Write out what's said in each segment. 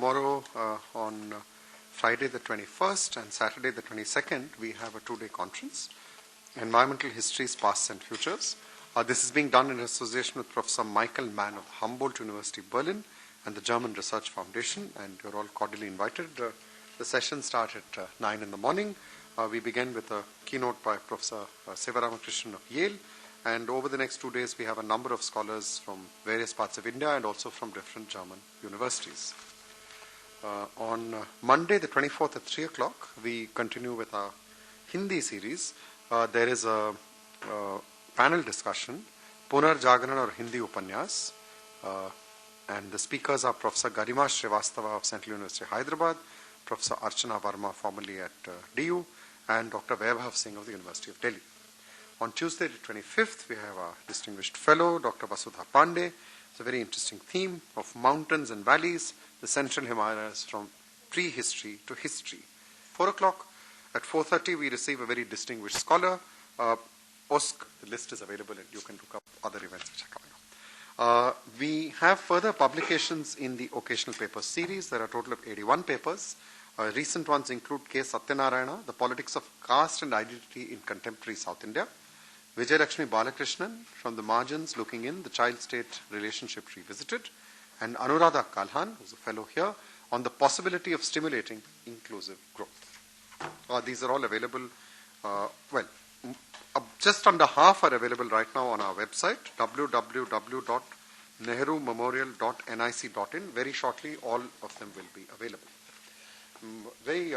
tomorrow on Friday the 21st and Saturday the 22nd, we have a two-day conference, Environmental Histories, Pasts and Futures. This is being done in association with Professor Michael Mann of Humboldt University, Berlin, and the German Research Foundation, and you're all cordially invited. The session starts at 9 in the morning. We begin with a keynote by Professor Sivaramakrishnan of Yale, and over the next 2 days we have a number of scholars from various parts of India and also from different German universities. On Monday the 24th at 3 o'clock, we continue with our Hindi series. There is a panel discussion, Punar Jagaran or Hindi Upanyas, and the speakers are Professor Garima Srivastava of Central University, Hyderabad, Professor Archana Verma, formerly at DU, and Dr. Vaibhav Singh of the University of Delhi. On Tuesday the 25th, we have our distinguished fellow, Dr. Vasudha Pandey. It's a very interesting theme of mountains and valleys, the central Himalayas from prehistory to history. 4 o'clock, at 4:30, we receive a very distinguished scholar. OSC, the list is available and you can look up other events which are coming up. We have further publications in the occasional papers series. There are a total of 81 papers. Recent ones include K. Satyanarayana, The Politics of Caste and Identity in Contemporary South India. Vijay Lakshmi Balakrishnan, From the Margins Looking In, The Child-State Relationship Revisited. And Anuradha Kalhan, who's a fellow here, on the possibility of stimulating inclusive growth. These are all available, just under half are available right now on our website, www.nehrumemorial.nic.in. Very shortly, all of them will be available. Very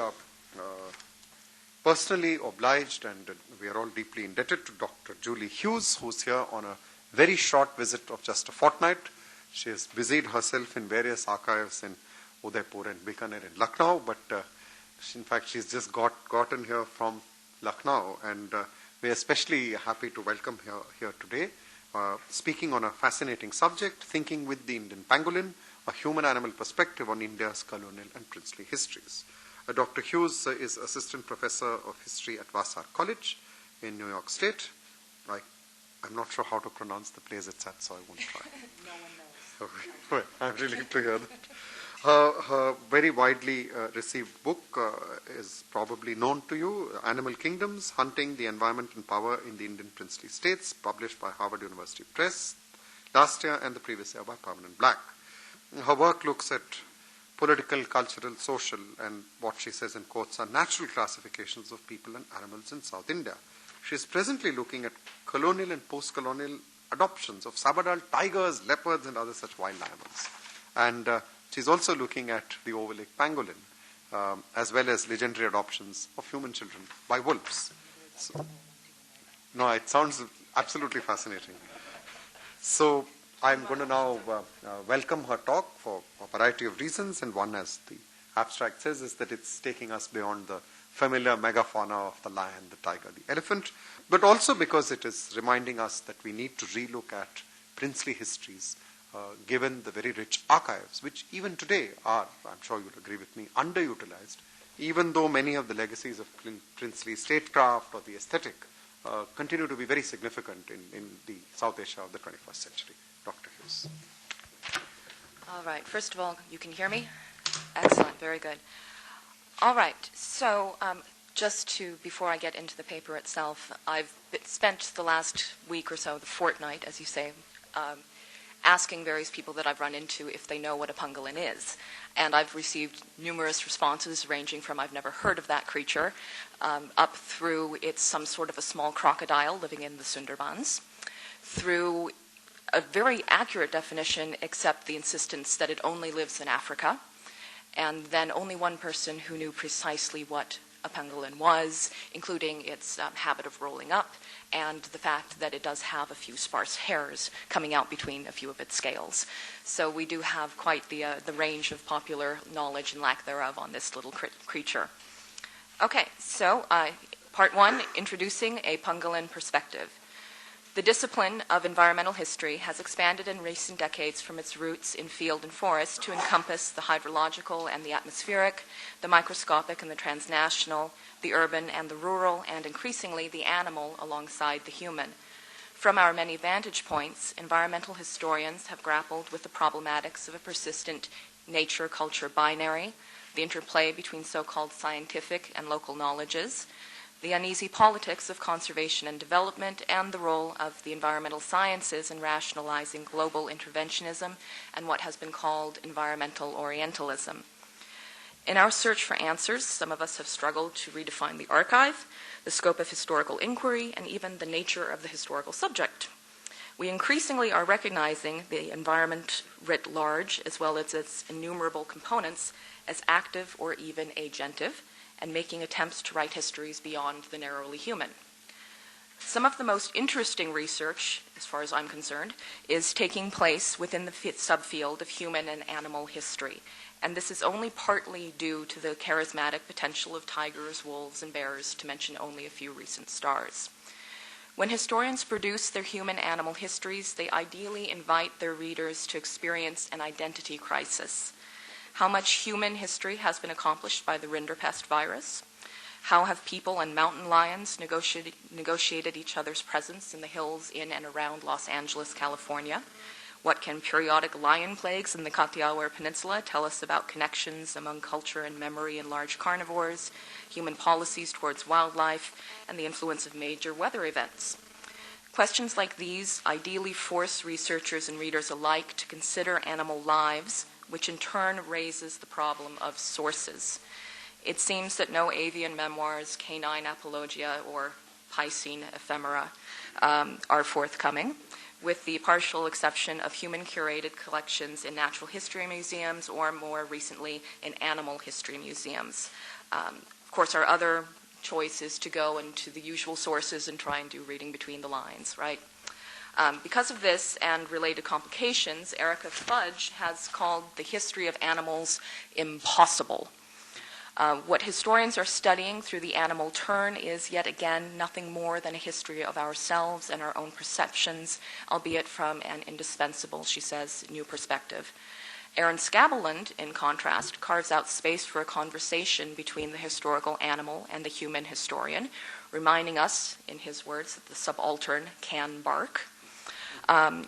personally obliged, and we are all deeply indebted to Dr. Julie Hughes, who's here on a very short visit of just a fortnight. She has busied herself in various archives in Udaipur and Bikaner and Lucknow, but in fact she's just gotten here from Lucknow, and we're especially happy to welcome her here today, speaking on a fascinating subject, Thinking with the Indian Pangolin, a human-animal perspective on India's colonial and princely histories. Dr. Hughes is Assistant Professor of History at Vassar College in New York State. I'm not sure how to pronounce the place it's at, so I won't try. No one knows. Well, I'm really glad to hear that. Her very widely received book is probably known to you, Animal Kingdoms, Hunting the Environment and Power in the Indian Princely States, published by Harvard University Press last year and the previous year by Permanent Black. Her work looks at political, cultural, social, and what she says in quotes are natural classifications of people and animals in South India. She is presently looking at colonial and post-colonial adoptions of subadult tigers, leopards, and other such wild animals. And she's also looking at the over-lake pangolin, as well as legendary adoptions of human children by wolves. So, no, it sounds absolutely fascinating. So I'm going to now welcome her talk for a variety of reasons, and one, as the abstract says, is that it's taking us beyond the familiar megafauna of the lion, the tiger, the elephant, but also because it is reminding us that we need to relook at princely histories, given the very rich archives, which even today are, I'm sure you'll agree with me, underutilized, even though many of the legacies of princely statecraft or the aesthetic continue to be very significant in the South Asia of the 21st century. Dr. Hughes. All right. First of all, you can hear me? Excellent. Very good. All right. So before I get into the paper itself, I've spent the last week or so, the fortnight, as you say, asking various people that I've run into if they know what a pangolin is. And I've received numerous responses ranging from I've never heard of that creature, up through it's some sort of a small crocodile living in the Sundarbans, through a very accurate definition except the insistence that it only lives in Africa, and then only one person who knew precisely what a pangolin was, including its habit of rolling up, and the fact that it does have a few sparse hairs coming out between a few of its scales. So we do have quite the range of popular knowledge and lack thereof on this little creature. Okay, so part one, introducing a pangolin perspective. The discipline of environmental history has expanded in recent decades from its roots in field and forest to encompass the hydrological and the atmospheric, the microscopic and the transnational, the urban and the rural, and increasingly the animal alongside the human. From our many vantage points, environmental historians have grappled with the problematics of a persistent nature-culture binary, the interplay between so-called scientific and local knowledges, the uneasy politics of conservation and development, and the role of the environmental sciences in rationalizing global interventionism and what has been called environmental Orientalism. In our search for answers, some of us have struggled to redefine the archive, the scope of historical inquiry, and even the nature of the historical subject. We increasingly are recognizing the environment writ large, as well as its innumerable components, as active or even agentive, and making attempts to write histories beyond the narrowly human. Some of the most interesting research, as far as I'm concerned, is taking place within the subfield of human and animal history, and this is only partly due to the charismatic potential of tigers, wolves, and bears, to mention only a few recent stars. When historians produce their human-animal histories, they ideally invite their readers to experience an identity crisis. How much human history has been accomplished by the rinderpest virus? How have people and mountain lions negotiated each other's presence in the hills in and around Los Angeles, California? What can periodic lion plagues in the Kathiawar Peninsula tell us about connections among culture and memory in large carnivores, human policies towards wildlife, and the influence of major weather events? Questions like these ideally force researchers and readers alike to consider animal lives, which in turn raises the problem of sources. It seems that no avian memoirs, canine apologia, or Piscine ephemera are forthcoming, with the partial exception of human-curated collections in natural history museums or, more recently, in animal history museums. Of course, our other choice is to go into the usual sources and try and do reading between the lines, right? Because of this and related complications, Erica Fudge has called the history of animals impossible. What historians are studying through the animal turn is, yet again, nothing more than a history of ourselves and our own perceptions, albeit from an indispensable, she says, new perspective. Aaron Scabberland, in contrast, carves out space for a conversation between the historical animal and the human historian, reminding us, in his words, that the subaltern can bark.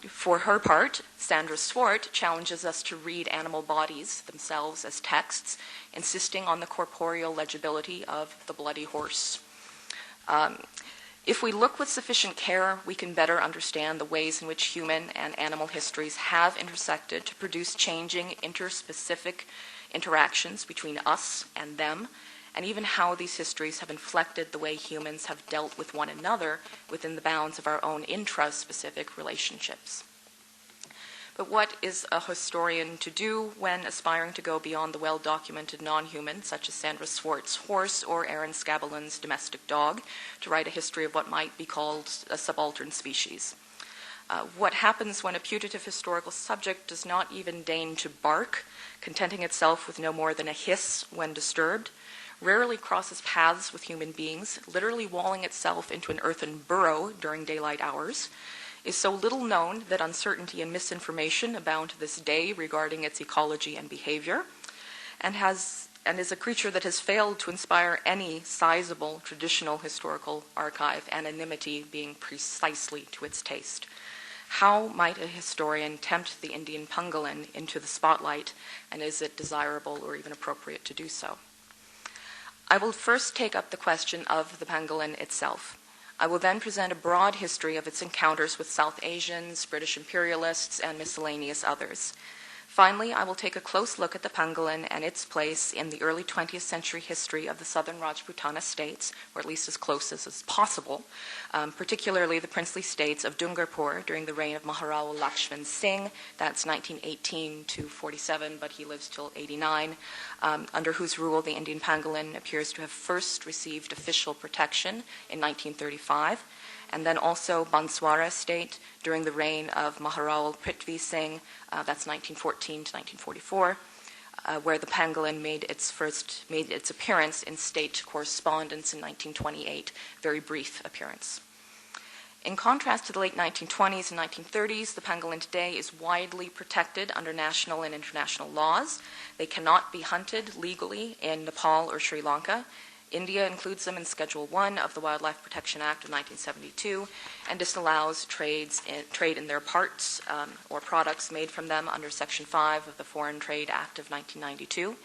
For her part, Sandra Swart challenges us to read animal bodies themselves as texts, insisting on the corporeal legibility of the bloody horse. If we look with sufficient care, we can better understand the ways in which human and animal histories have intersected to produce changing interspecific interactions between us and them, and even how these histories have inflected the way humans have dealt with one another within the bounds of our own intraspecific relationships. But what is a historian to do when aspiring to go beyond the well-documented non-human, such as Sandra Swart's horse or Aaron Scabberland's domestic dog, to write a history of what might be called a subaltern species? What happens when a putative historical subject does not even deign to bark, contenting itself with no more than a hiss when disturbed, rarely crosses paths with human beings, literally walling itself into an earthen burrow during daylight hours, is so little known that uncertainty and misinformation abound to this day regarding its ecology and behavior, and is a creature that has failed to inspire any sizable traditional historical archive, anonymity being precisely to its taste. How might a historian tempt the Indian pangolin into the spotlight, and is it desirable or even appropriate to do so? I will first take up the question of the pangolin itself. I will then present a broad history of its encounters with South Asians, British imperialists, and miscellaneous others. Finally, I will take a close look at the pangolin and its place in the early 20th century history of the southern Rajputana states, or at least as close as is possible, particularly the princely states of Dungarpur during the reign of Maharao Lakshman Singh. That's 1918 to 47, but he lives till 89, under whose rule the Indian pangolin appears to have first received official protection in 1935. And then also Banswara state during the reign of Maharao Prithvi Singh, that's 1914 to 1944, where the pangolin made its appearance in state correspondence in 1928, very brief appearance. In contrast to the late 1920s and 1930s, the pangolin today is widely protected under national and international laws. They cannot be hunted legally in Nepal or Sri Lanka, India includes them in Schedule 1 of the Wildlife Protection Act of 1972 and disallows trade in their parts or products made from them under Section 5 of the Foreign Trade Act of 1992.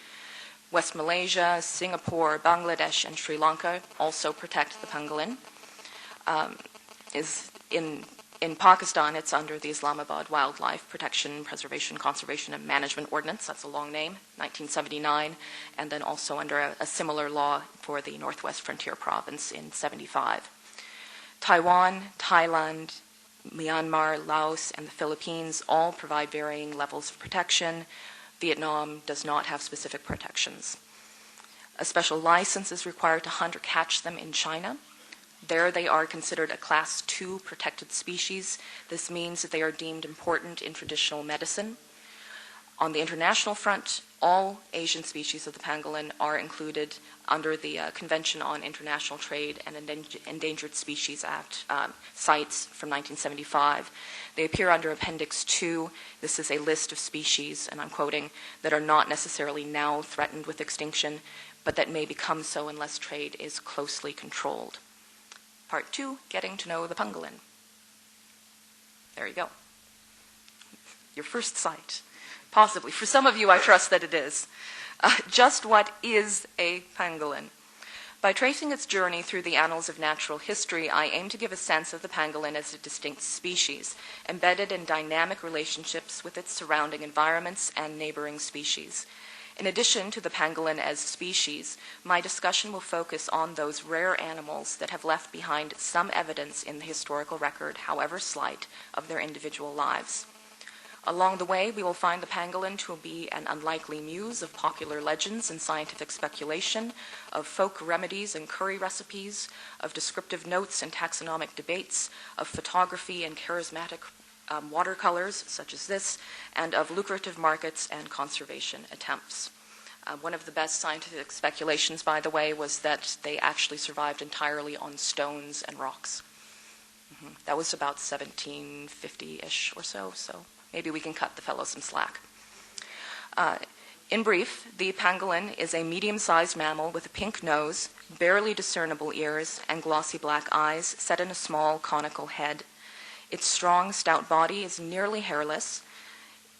West Malaysia, Singapore, Bangladesh, and Sri Lanka also protect the pangolin. In Pakistan, it's under the Islamabad Wildlife Protection, Preservation, Conservation, and Management Ordinance. That's a long name, 1979, and then also under a similar law for the Northwest Frontier Province in 75. Taiwan, Thailand, Myanmar, Laos, and the Philippines all provide varying levels of protection. Vietnam does not have specific protections. A special license is required to hunt or catch them in China. There they are considered a Class 2 protected species. This means that they are deemed important in traditional medicine. On the international front, all Asian species of the pangolin are included under the Convention on International Trade and Endangered Species Act CITES from 1975. They appear under Appendix 2. This is a list of species, and I'm quoting, that are not necessarily now threatened with extinction, but that may become so unless trade is closely controlled. Part 2, getting to know the pangolin. There you go. Your first sight. Possibly. For some of you, I trust that it is. Just what is a pangolin? By tracing its journey through the annals of natural history, I aim to give a sense of the pangolin as a distinct species, embedded in dynamic relationships with its surrounding environments and neighboring species. In addition to the pangolin as species, my discussion will focus on those rare animals that have left behind some evidence in the historical record, however slight, of their individual lives. Along the way, we will find the pangolin to be an unlikely muse of popular legends and scientific speculation, of folk remedies and curry recipes, of descriptive notes and taxonomic debates, of photography and charismatic watercolors, such as this, and of lucrative markets and conservation attempts. One of the best scientific speculations, by the way, was that they actually survived entirely on stones and rocks. That was about 1750-ish or so maybe we can cut the fellow some slack. In brief, the pangolin is a medium-sized mammal with a pink nose, barely discernible ears, and glossy black eyes set in a small conical head. Its strong, stout body is nearly hairless.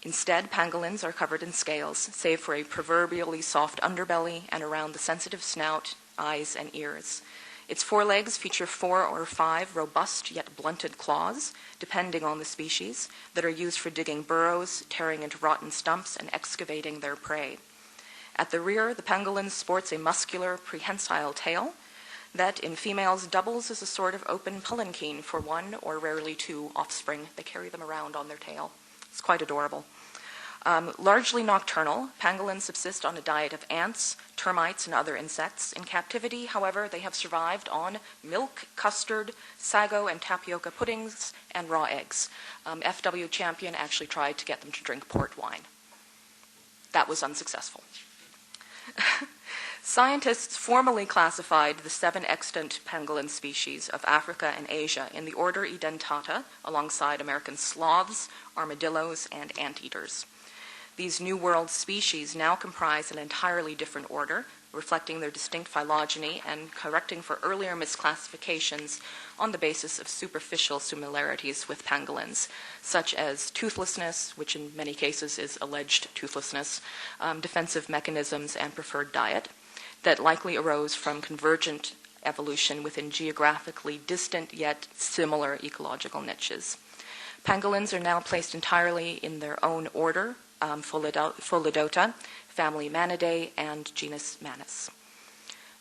Instead, pangolins are covered in scales, save for a proverbially soft underbelly and around the sensitive snout, eyes, and ears. Its forelegs feature 4 or 5 robust yet blunted claws, depending on the species, that are used for digging burrows, tearing into rotten stumps, and excavating their prey. At the rear, the pangolin sports a muscular, prehensile tail that, in females, doubles as a sort of open palanquin for 1 or rarely 2 offspring. They carry them around on their tail. It's quite adorable. Largely nocturnal, pangolins subsist on a diet of ants, termites, and other insects. In captivity, however, they have survived on milk, custard, sago, and tapioca puddings, and raw eggs. F.W. Champion actually tried to get them to drink port wine. That was unsuccessful. Scientists formally classified the 7 extant pangolin species of Africa and Asia in the order Edentata, alongside American sloths, armadillos, and anteaters. These New World species now comprise an entirely different order, reflecting their distinct phylogeny and correcting for earlier misclassifications on the basis of superficial similarities with pangolins, such as toothlessness, which in many cases is alleged toothlessness, defensive mechanisms, and preferred diet, that likely arose from convergent evolution within geographically distant yet similar ecological niches. Pangolins are now placed entirely in their own order, Pholidota, family Manidae, and genus Manus.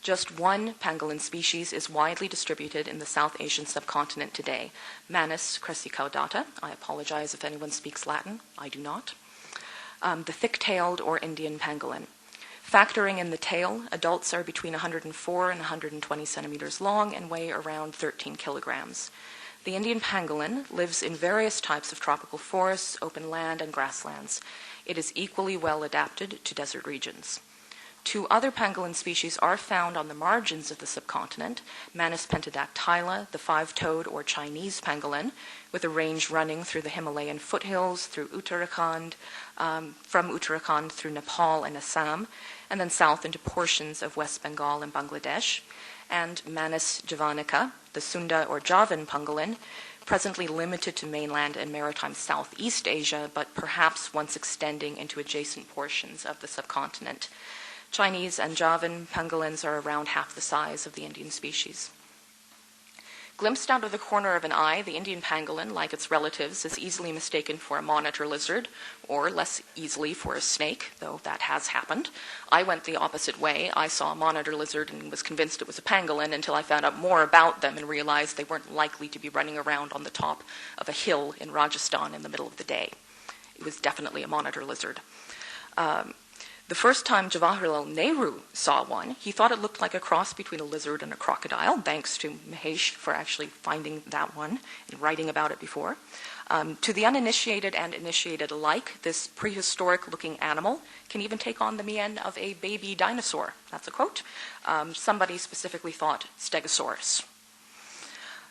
Just one pangolin species is widely distributed in the South Asian subcontinent today, Manus crassicaudata. I apologize if anyone speaks Latin. I do not. The thick-tailed or Indian pangolin. Factoring in the tail, adults are between 104 and 120 centimeters long and weigh around 13 kilograms. The Indian pangolin lives in various types of tropical forests, open land, and grasslands. It is equally well adapted to desert regions. 2 other pangolin species are found on the margins of the subcontinent, Manus pentadactyla, the 5-toed or Chinese pangolin, with a range running through the Himalayan foothills, through Uttarakhand, from Uttarakhand through Nepal and Assam, and then south into portions of West Bengal and Bangladesh, and Manis javanica, the Sunda or Javan pangolin, presently limited to mainland and maritime Southeast Asia, but perhaps once extending into adjacent portions of the subcontinent. Chinese and Javan pangolins are around half the size of the Indian species. Glimpsed out of the corner of an eye, the Indian pangolin, like its relatives, is easily mistaken for a monitor lizard, or less easily for a snake, though that has happened. I went the opposite way. I saw a monitor lizard and was convinced it was a pangolin until I found out more about them and realized they weren't likely to be running around on the top of a hill in Rajasthan in the middle of the day. It was definitely a monitor lizard. The first time Jawaharlal Nehru saw one, he thought it looked like a cross between a lizard and a crocodile, thanks to Mahesh for actually finding that one and writing about it before. To the uninitiated and initiated alike, this prehistoric-looking animal can even take on the mien of a baby dinosaur. That's a quote. Somebody specifically thought Stegosaurus.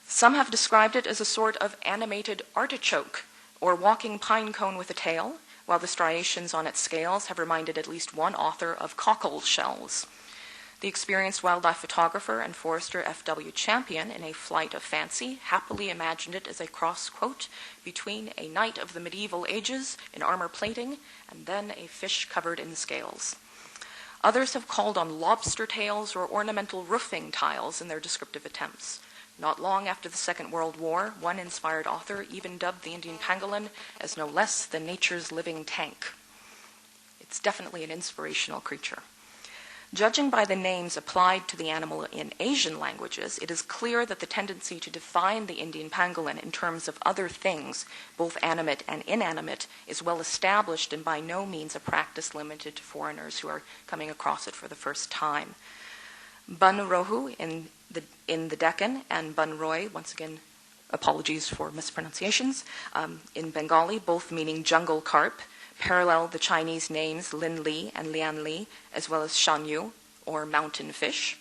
Some have described it as a sort of animated artichoke or walking pine cone with a tail, while the striations on its scales have reminded at least one author of cockle shells. The experienced wildlife photographer and forester F.W. Champion, in A Flight of Fancy, happily imagined it as a cross, quote, between a knight of the medieval ages in armor plating and then a fish covered in scales. Others have called on lobster tails or ornamental roofing tiles in their descriptive attempts. Not long after the Second World War, one inspired author even dubbed the Indian pangolin as no less than nature's living tank. It's definitely an inspirational creature. Judging by the names applied to the animal in Asian languages, it is clear that the tendency to define the Indian pangolin in terms of other things, both animate and inanimate, is well established and by no means a practice limited to foreigners who are coming across it for the first time. Banrohu in the Deccan and Banroy, once again, apologies for mispronunciations, in Bengali, both meaning jungle carp, parallel the Chinese names Lin Li and Lian Li, as well as Shanyu, or mountain fish.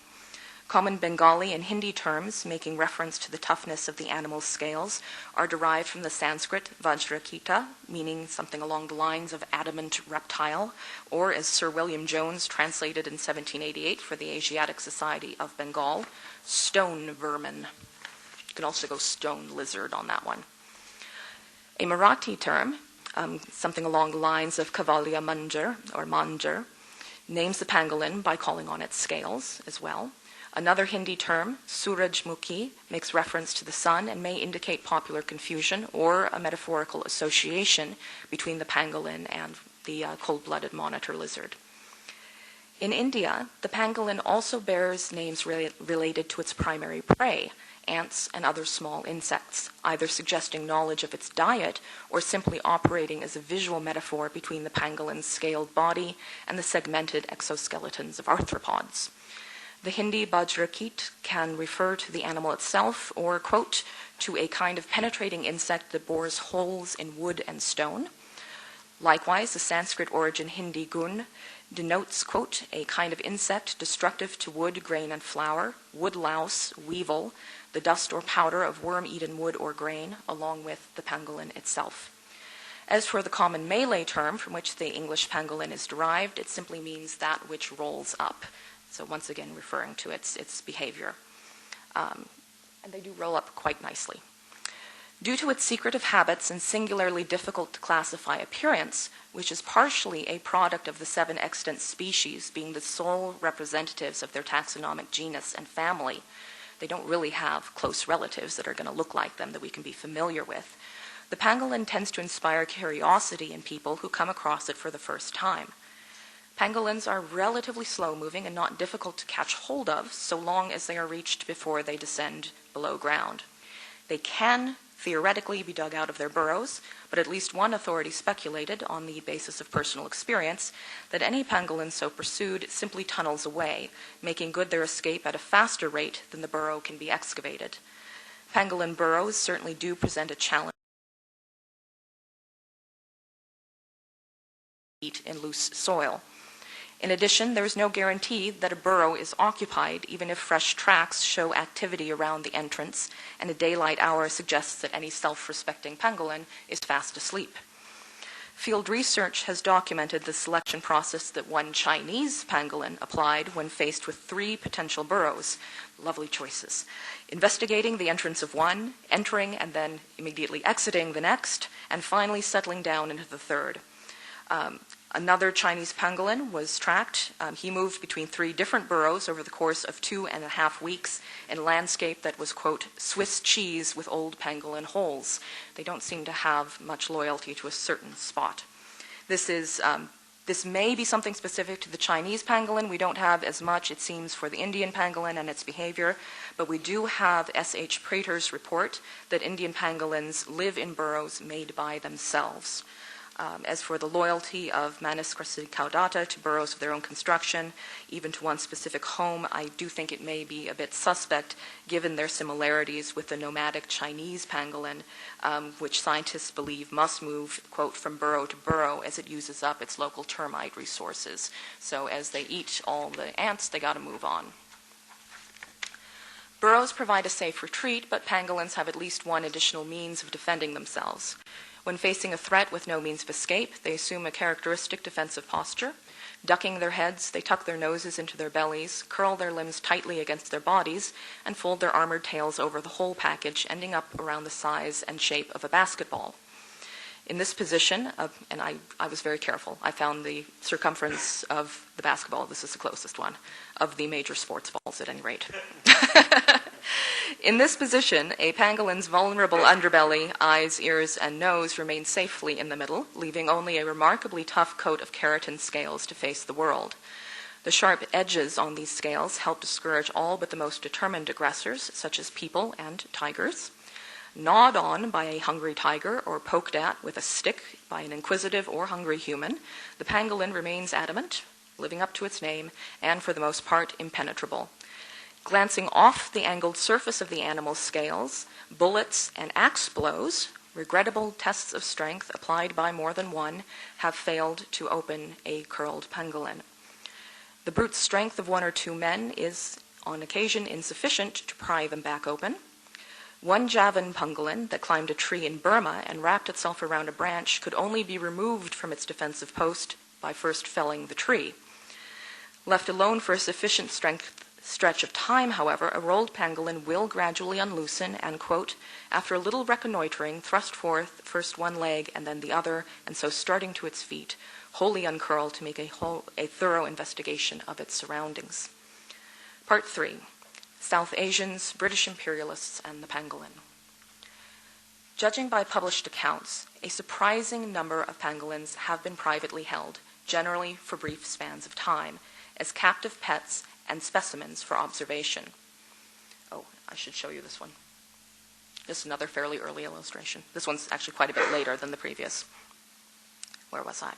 Common Bengali and Hindi terms, making reference to the toughness of the animal's scales, are derived from the Sanskrit Vajrakita, meaning something along the lines of adamant reptile, or as Sir William Jones translated in 1788 for the Asiatic Society of Bengal, stone vermin. You can also go stone lizard on that one. A Marathi term, something along the lines of Cavalia manger, or manger, names the pangolin by calling on its scales as well. Another Hindi term, Surajmukhi, makes reference to the sun and may indicate popular confusion or a metaphorical association between the pangolin and the cold-blooded monitor lizard. In India, the pangolin also bears names related to its primary prey, ants and other small insects, either suggesting knowledge of its diet or simply operating as a visual metaphor between the pangolin's scaled body and the segmented exoskeletons of arthropods. The Hindi Bajrakit can refer to the animal itself or, quote, to a kind of penetrating insect that bores holes in wood and stone. Likewise, the Sanskrit origin Hindi gun denotes, quote, a kind of insect destructive to wood, grain, and flour, wood louse, weevil, the dust or powder of worm-eaten wood or grain, along with the pangolin itself. As for the common Malay term from which the English pangolin is derived, it simply means that which rolls up. So once again, referring to its behavior. And they do roll up quite nicely. Due to its secretive habits and singularly difficult to classify appearance, which is partially a product of the 7 extant species being the sole representatives of their taxonomic genus and family, they don't really have close relatives that are going to look like them that we can be familiar with. The pangolin tends to inspire curiosity in people who come across it for the first time. Pangolins are relatively slow-moving and not difficult to catch hold of so long as they are reached before they descend below ground. They can theoretically be dug out of their burrows, but at least one authority speculated, on the basis of personal experience, that any pangolin so pursued simply tunnels away, making good their escape at a faster rate than the burrow can be excavated. Pangolin burrows certainly do present a challenge in loose soil. In addition, there is no guarantee that a burrow is occupied even if fresh tracks show activity around the entrance and a daylight hour suggests that any self-respecting pangolin is fast asleep. Field research has documented the selection process that one Chinese pangolin applied when faced with 3 potential burrows. Lovely choices. Investigating the entrance of one, entering and then immediately exiting the next, and finally settling down into the third. Another Chinese pangolin was tracked. He moved between 3 different burrows over the course of 2.5 weeks in a landscape that was, quote, Swiss cheese with old pangolin holes. They don't seem to have much loyalty to a certain spot. This may be something specific to the Chinese pangolin. We don't have as much, it seems, for the Indian pangolin and its behavior, but we do have S.H. Prater's report that Indian pangolins live in burrows made by themselves. As for the loyalty of Manis caudata to burrows of their own construction, even to one specific home, I do think it may be a bit suspect given their similarities with the nomadic Chinese pangolin, which scientists believe must move, quote, from burrow to burrow as it uses up its local termite resources. So as they eat all the ants, they got to move on. Burrows provide a safe retreat, but pangolins have at least one additional means of defending themselves. When facing a threat with no means of escape, they assume a characteristic defensive posture. Ducking their heads, they tuck their noses into their bellies, curl their limbs tightly against their bodies, and fold their armored tails over the whole package, ending up around the size and shape of a basketball. In this position, and I was very careful, I found the circumference of the basketball, this is the closest one, of the major sports balls at any rate. In this position, a pangolin's vulnerable underbelly, eyes, ears, and nose remain safely in the middle, leaving only a remarkably tough coat of keratin scales to face the world. The sharp edges on these scales help discourage all but the most determined aggressors, such as people and tigers. Gnawed on by a hungry tiger or poked at with a stick by an inquisitive or hungry human, the pangolin remains adamant, living up to its name, and for the most part impenetrable. Glancing off the angled surface of the animal's scales, bullets and axe blows, regrettable tests of strength applied by more than one, have failed to open a curled pangolin. The brute strength of 1 or 2 men is, on occasion, insufficient to pry them back open. One Javan pangolin that climbed a tree in Burma and wrapped itself around a branch could only be removed from its defensive post by first felling the tree. Left alone for a sufficient stretch of time, however, a rolled pangolin will gradually unloosen and, quote, after a little reconnoitering, thrust forth first one leg and then the other, and so starting to its feet, wholly uncurl to make a thorough investigation of its surroundings. Part 3. South Asians, British imperialists, and the pangolin. Judging by published accounts, a surprising number of pangolins have been privately held, generally for brief spans of time, as captive pets and specimens for observation. Oh, I should show you this one. This is another fairly early illustration. This one's actually quite a bit later than the previous. Where was I?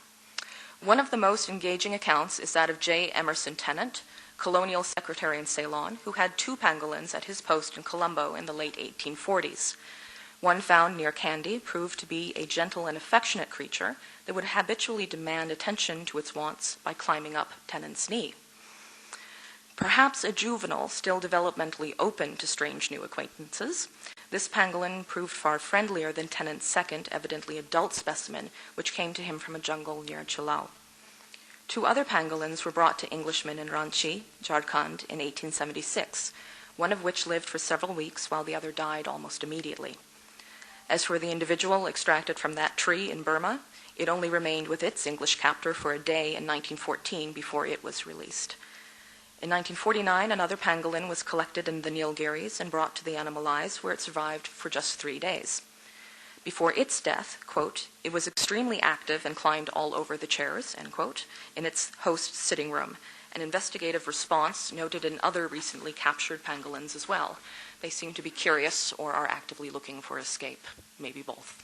One of the most engaging accounts is that of J. Emerson Tennant, colonial secretary in Ceylon, who had 2 pangolins at his post in Colombo in the late 1840s. One found near Kandy proved to be a gentle and affectionate creature that would habitually demand attention to its wants by climbing up Tennant's knee. Perhaps a juvenile still developmentally open to strange new acquaintances, this pangolin proved far friendlier than Tennant's second, evidently adult specimen, which came to him from a jungle near Chilao. 2 other pangolins were brought to Englishmen in Ranchi, Jharkhand, in 1876, one of which lived for several weeks while the other died almost immediately. As for the individual extracted from that tree in Burma, it only remained with its English captor for a day in 1914 before it was released. In 1949, another pangolin was collected in the Nilgiris and brought to the Animalize, where it survived for just 3 days. Before its death, quote, it was extremely active and climbed all over the chairs, end quote, in its host's sitting room, an investigative response noted in other recently captured pangolins as well. They seem to be curious or are actively looking for escape, maybe both.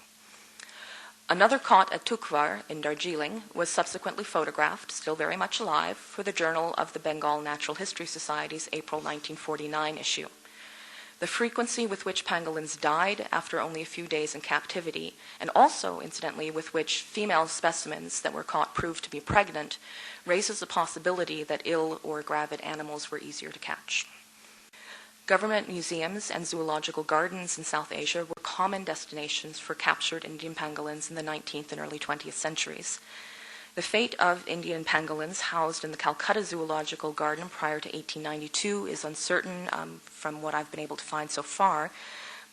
Another caught at Tukwar in Darjeeling was subsequently photographed, still very much alive, for the Journal of the Bengal Natural History Society's April 1949 issue. The frequency with which pangolins died after only a few days in captivity, and also, incidentally, with which female specimens that were caught proved to be pregnant, raises the possibility that ill or gravid animals were easier to catch. Government museums and zoological gardens in South Asia were common destinations for captured Indian pangolins in the 19th and early 20th centuries. The fate of Indian pangolins housed in the Calcutta Zoological Garden prior to 1892 is uncertain from what I've been able to find so far,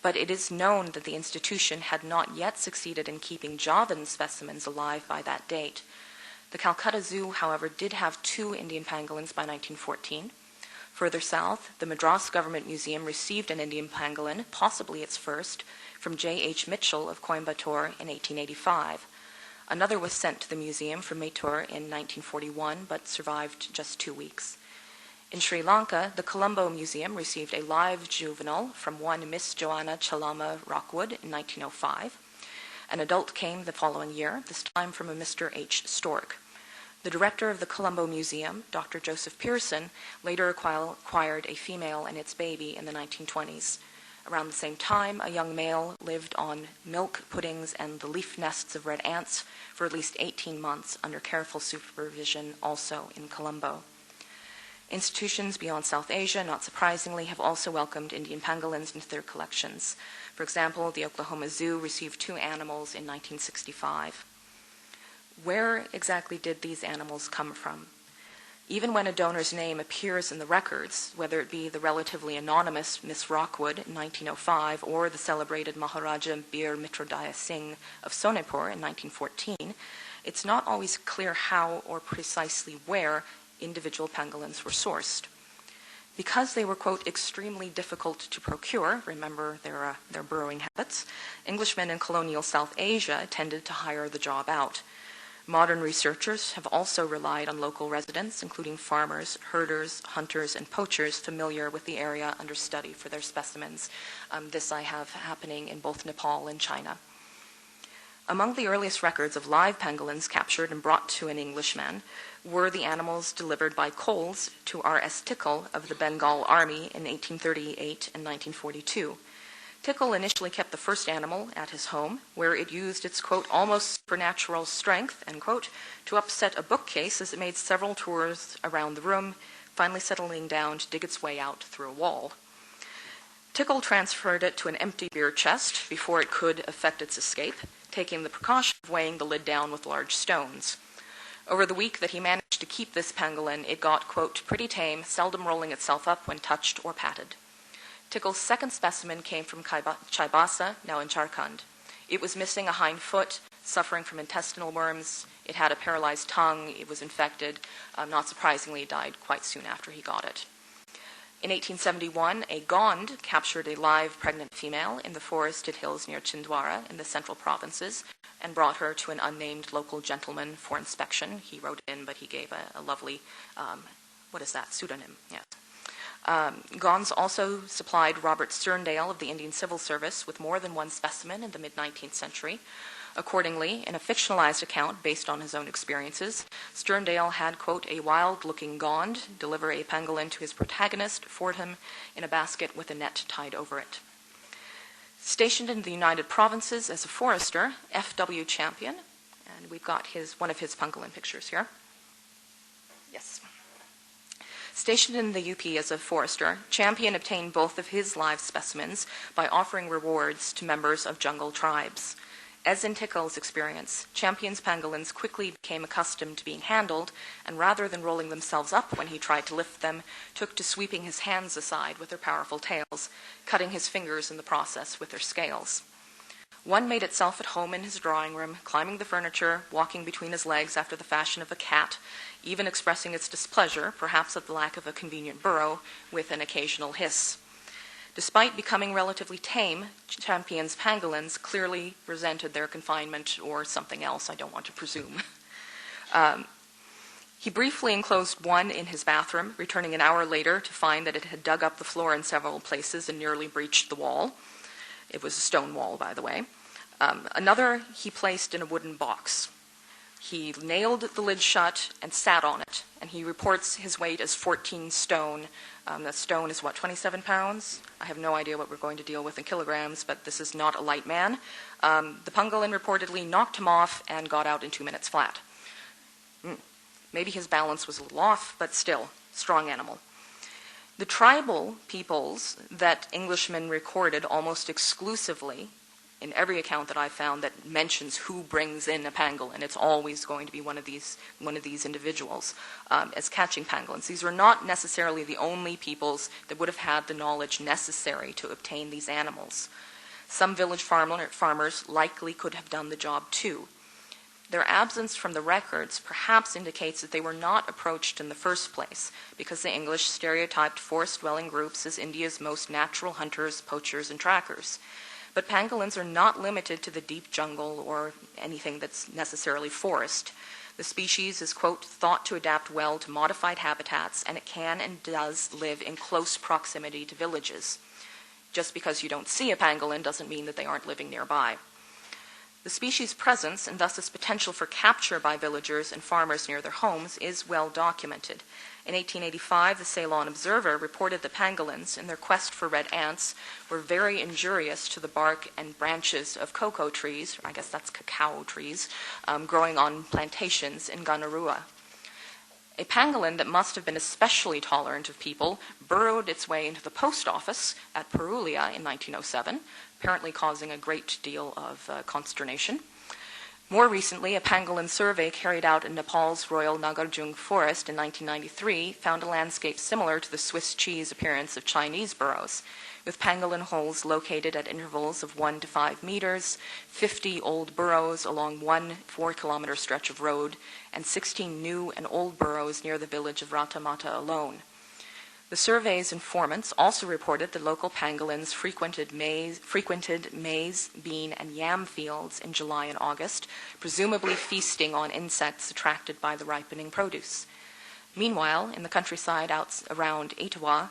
but it is known that the institution had not yet succeeded in keeping Javan specimens alive by that date. The Calcutta Zoo, however, did have 2 Indian pangolins by 1914. Further south, the Madras Government Museum received an Indian pangolin, possibly its first, from J.H. Mitchell of Coimbatore in 1885. Another was sent to the museum from Mysore in 1941, but survived just 2 weeks. In Sri Lanka, the Colombo Museum received a live juvenile from one Miss Joanna Chalama Rockwood in 1905. An adult came the following year, this time from a Mr. H. Stork. The director of the Colombo Museum, Dr. Joseph Pearson, later acquired a female and its baby in the 1920s. Around the same time, a young male lived on milk puddings and the leaf nests of red ants for at least 18 months under careful supervision, also in Colombo. Institutions beyond South Asia, not surprisingly, have also welcomed Indian pangolins into their collections. For example, the Oklahoma Zoo received 2 animals in 1965. Where exactly did these animals come from? Even when a donor's name appears in the records, whether it be the relatively anonymous Miss Rockwood in 1905 or the celebrated Maharaja Bir Mitrodaya Singh of Sonepur in 1914, it's not always clear how or precisely where individual pangolins were sourced. Because they were, quote, extremely difficult to procure, remember their burrowing habits, Englishmen in colonial South Asia tended to hire the job out. Modern researchers have also relied on local residents, including farmers, herders, hunters, and poachers familiar with the area under study for their specimens. This I have happening in both Nepal and China. Among the earliest records of live pangolins captured and brought to an Englishman were the animals delivered by Coles to R.S. Tickell of the Bengal Army in 1838 and 1942. Tickell initially kept the first animal at his home, where it used its, quote, almost supernatural strength, end quote, to upset a bookcase as it made several tours around the room, finally settling down to dig its way out through a wall. Tickell transferred it to an empty beer chest before it could effect its escape, taking the precaution of weighing the lid down with large stones. Over the week that he managed to keep this pangolin, it got, quote, pretty tame, seldom rolling itself up when touched or patted. Tickell's second specimen came from Chaibasa, now in Jharkhand. It was missing a hind foot, suffering from intestinal worms. It had a paralyzed tongue. It was infected. Not surprisingly, it died quite soon after he got it. In 1871, a Gond captured a live pregnant female in the forested hills near Chhindwara in the central provinces and brought her to an unnamed local gentleman for inspection. He wrote it in, but he gave a lovely, pseudonym, yes. Gonds also supplied Robert Sterndale of the Indian Civil Service with more than one specimen in the mid-19th century. Accordingly, in a fictionalized account based on his own experiences, Sterndale had, quote, a wild-looking Gond deliver a pangolin to his protagonist, Fordham, in a basket with a net tied over it. Stationed in the United Provinces as a forester, F.W. Champion, and we've got one of his pangolin pictures here. Yes. Stationed in the UP as a forester, Champion obtained both of his live specimens by offering rewards to members of jungle tribes. As in Tickell's experience, Champion's pangolins quickly became accustomed to being handled, and rather than rolling themselves up when he tried to lift them, took to sweeping his hands aside with their powerful tails, cutting his fingers in the process with their scales. One made itself at home in his drawing room, climbing the furniture, walking between his legs after the fashion of a cat, even expressing its displeasure, perhaps at the lack of a convenient burrow, with an occasional hiss. Despite becoming relatively tame, Champion's pangolins clearly resented their confinement or something else, I don't want to presume. He briefly enclosed one in his bathroom, returning an hour later to find that it had dug up the floor in several places and nearly breached the wall. It was a stone wall, by the way. Another he placed in a wooden box. He nailed the lid shut and sat on it, and he reports his weight as 14 stone. That stone is, 27 pounds? I have no idea what we're going to deal with in kilograms, but this is not a light man. The pangolin reportedly knocked him off and got out in 2 minutes flat. Maybe his balance was a little off, but still, strong animal. The tribal peoples that Englishmen recorded almost exclusively in every account that I found that mentions who brings in a pangolin, it's always going to be one of these individuals as catching pangolins. These were not necessarily the only peoples that would have had the knowledge necessary to obtain these animals. Some village farmers likely could have done the job too. Their absence from the records perhaps indicates that they were not approached in the first place, because the English stereotyped forest-dwelling groups as India's most natural hunters, poachers, and trackers. But pangolins are not limited to the deep jungle or anything that's necessarily forest. The species is, quote, thought to adapt well to modified habitats, and it can and does live in close proximity to villages. Just because you don't see a pangolin doesn't mean that they aren't living nearby. The species' presence, and thus its potential for capture by villagers and farmers near their homes, is well documented. In 1885, the Ceylon Observer reported that pangolins, in their quest for red ants, were very injurious to the bark and branches of cocoa trees, or I guess that's cacao trees, growing on plantations in Ganarua. A pangolin that must have been especially tolerant of people burrowed its way into the post office at Purulia in 1907, apparently causing a great deal of consternation. More recently, a pangolin survey carried out in Nepal's Royal Nagarjung Forest in 1993 found a landscape similar to the Swiss cheese appearance of Chinese burrows, with pangolin holes located at intervals of 1 to 5 meters, 50 old burrows along one 4-kilometer stretch of road, and 16 new and old burrows near the village of Ratamata alone. The survey's informants also reported that local pangolins frequented maize, bean, and yam fields in July and August, presumably feasting on insects attracted by the ripening produce. Meanwhile, in the countryside around Etawah,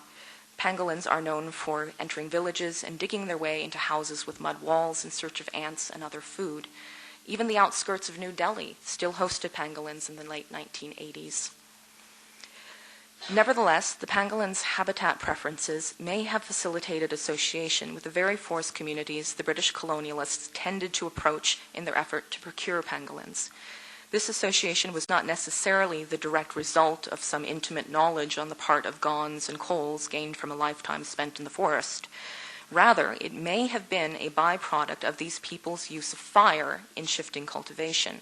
pangolins are known for entering villages and digging their way into houses with mud walls in search of ants and other food. Even the outskirts of New Delhi still hosted pangolins in the late 1980s. Nevertheless, the pangolin's habitat preferences may have facilitated association with the very forest communities the British colonialists tended to approach in their effort to procure pangolins. This association was not necessarily the direct result of some intimate knowledge on the part of Gonds and Coles gained from a lifetime spent in the forest. Rather, it may have been a byproduct of these people's use of fire in shifting cultivation,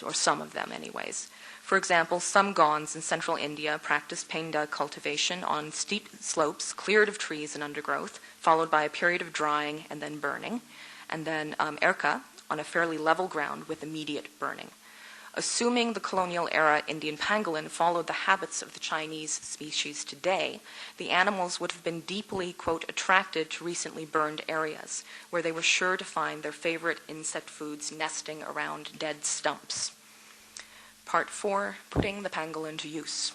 or some of them anyways. For example, some Gonds in central India practiced penda cultivation on steep slopes cleared of trees and undergrowth, followed by a period of drying and then burning, and then erka on a fairly level ground with immediate burning. Assuming the colonial era Indian pangolin followed the habits of the Chinese species today, the animals would have been deeply, quote, attracted to recently burned areas, where they were sure to find their favorite insect foods nesting around dead stumps. Part 4, Putting the Pangolin to Use.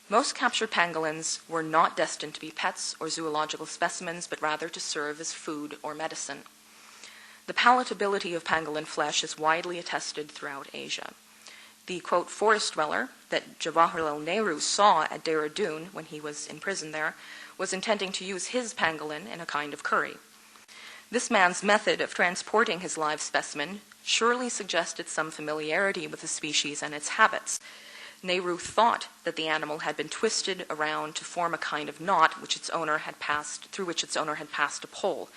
Most captured pangolins were not destined to be pets or zoological specimens, but rather to serve as food or medicine. The palatability of pangolin flesh is widely attested throughout Asia. The, quote, forest dweller that Jawaharlal Nehru saw at Dehradun when he was in prison there was intending to use his pangolin in a kind of curry. This man's method of transporting his live specimen surely suggested some familiarity with the species and its habits. Nehru thought that the animal had been twisted around to form a kind of knot through which its owner had passed a pole.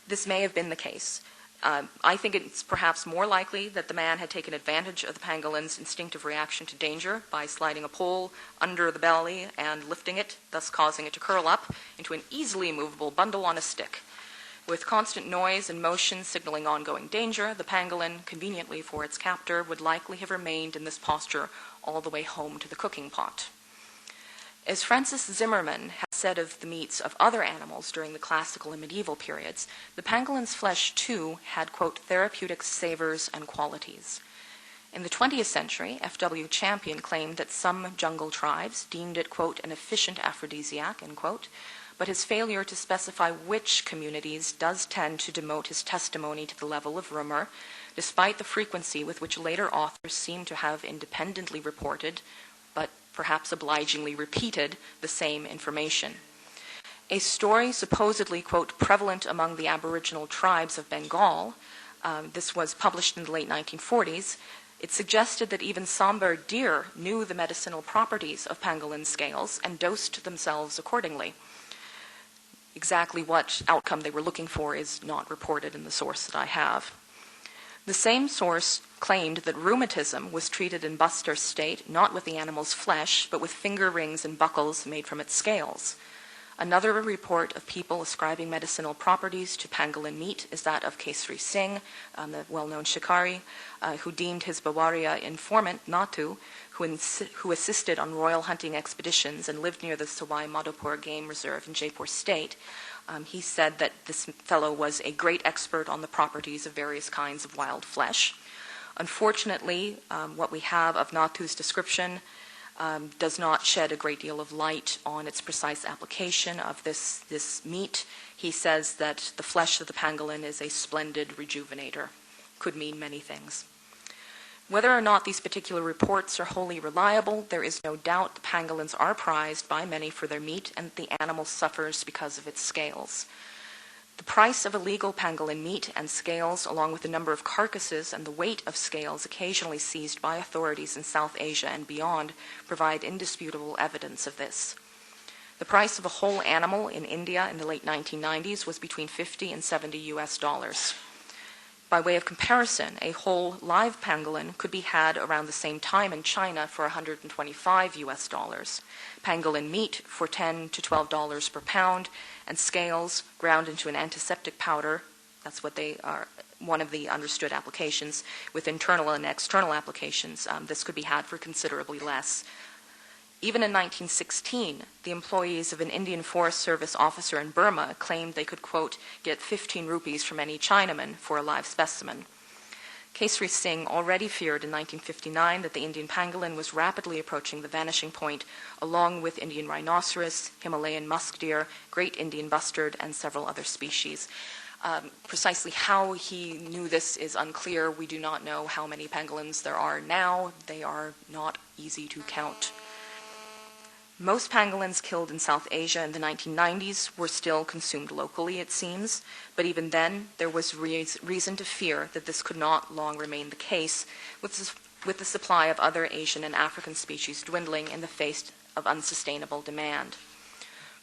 This may have been the case. I think it's perhaps more likely that the man had taken advantage of the pangolin's instinctive reaction to danger by sliding a pole under the belly and lifting it, thus causing it to curl up into an easily movable bundle on a stick. With constant noise and motion signaling ongoing danger, the pangolin, conveniently for its captor, would likely have remained in this posture all the way home to the cooking pot. As Francis Zimmerman has said of the meats of other animals during the classical and medieval periods, the pangolin's flesh, too, had, quote, therapeutic savors and qualities. In the 20th century, F.W. Champion claimed that some jungle tribes deemed it, quote, an efficient aphrodisiac, end quote, but his failure to specify which communities does tend to demote his testimony to the level of rumor, despite the frequency with which later authors seem to have independently reported, but perhaps obligingly repeated, the same information. A story supposedly, quote, prevalent among the Aboriginal tribes of Bengal, this was published in the late 1940s, It suggested that even somber deer knew the medicinal properties of pangolin scales and dosed themselves accordingly. Exactly what outcome they were looking for is not reported in the source that I have. The same source claimed that rheumatism was treated in buster state not with the animal's flesh, but with finger rings and buckles made from its scales. Another report of people ascribing medicinal properties to pangolin meat is that of Kesri Singh, the well-known shikari, who deemed his Bawaria informant, Natu, who assisted on royal hunting expeditions and lived near the Sawai Madhopur Game Reserve in Jaipur State. He said that this fellow was a great expert on the properties of various kinds of wild flesh. Unfortunately, what we have of Natu's description does not shed a great deal of light on its precise application of this meat. He says that the flesh of the pangolin is a splendid rejuvenator. Could mean many things. Whether or not these particular reports are wholly reliable, there is no doubt the pangolins are prized by many for their meat and that the animal suffers because of its scales. The price of illegal pangolin meat and scales, along with the number of carcasses and the weight of scales occasionally seized by authorities in South Asia and beyond, provide indisputable evidence of this. The price of a whole animal in India in the late 1990s was between $50 and $70 US. By way of comparison, a whole live pangolin could be had around the same time in China for $125 US. Pangolin meat for $10 to $12 per pound, and scales ground into an antiseptic powder. That's what they are, one of the understood applications. With internal and external applications, this could be had for considerably less. Even in 1916, the employees of an Indian Forest Service officer in Burma claimed they could, quote, get 15 rupees from any Chinaman for a live specimen. Kesri Singh already feared in 1959 that the Indian pangolin was rapidly approaching the vanishing point, along with Indian rhinoceros, Himalayan musk deer, great Indian bustard, and several other species. Precisely how he knew this is unclear. We do not know how many pangolins there are now. They are not easy to count. Most pangolins killed in South Asia in the 1990s were still consumed locally, it seems, but even then there was reason to fear that this could not long remain the case, with the supply of other Asian and African species dwindling in the face of unsustainable demand.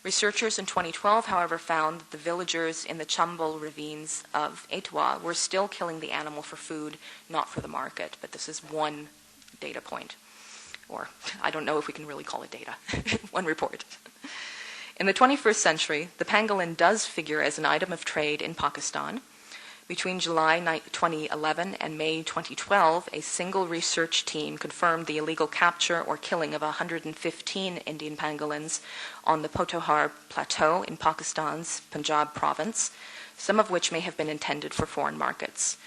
Researchers in 2012, however, found that the villagers in the Chambal ravines of Etwa were still killing the animal for food, not for the market, but this is one data point. Or I don't know if we can really call it data, one report. In the 21st century, the pangolin does figure as an item of trade in Pakistan. Between July 2011 and May 2012, a single research team confirmed the illegal capture or killing of 115 Indian pangolins on the Potohar Plateau in Pakistan's Punjab province, some of which may have been intended for foreign markets.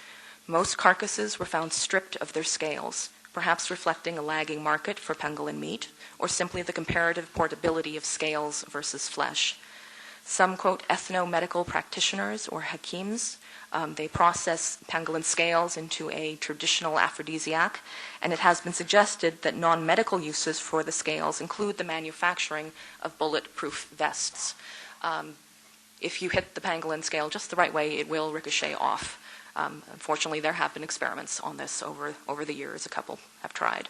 Most carcasses were found stripped of their scales, perhaps reflecting a lagging market for pangolin meat, or simply the comparative portability of scales versus flesh. Some, quote, ethno-medical practitioners or hakims, they process pangolin scales into a traditional aphrodisiac, and it has been suggested that non-medical uses for the scales include the manufacturing of bulletproof vests. If you hit the pangolin scale just the right way, it will ricochet off. Unfortunately, there have been experiments on this over the years. A couple have tried.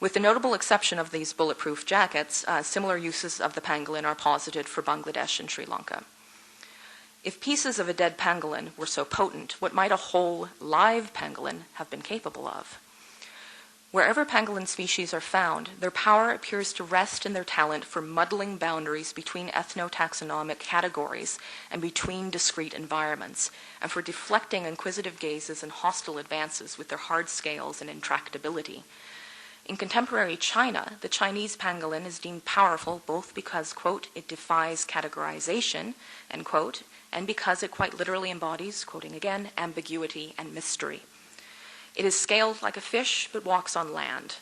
With the notable exception of these bulletproof jackets, similar uses of the pangolin are posited for Bangladesh and Sri Lanka. If pieces of a dead pangolin were so potent, what might a whole live pangolin have been capable of? Wherever pangolin species are found, their power appears to rest in their talent for muddling boundaries between ethnotaxonomic categories and between discrete environments, and for deflecting inquisitive gazes and hostile advances with their hard scales and intractability. In contemporary China, the Chinese pangolin is deemed powerful both because, quote, it defies categorization, end quote, and because it quite literally embodies, quoting again, ambiguity and mystery. It is scaled like a fish, but walks on land,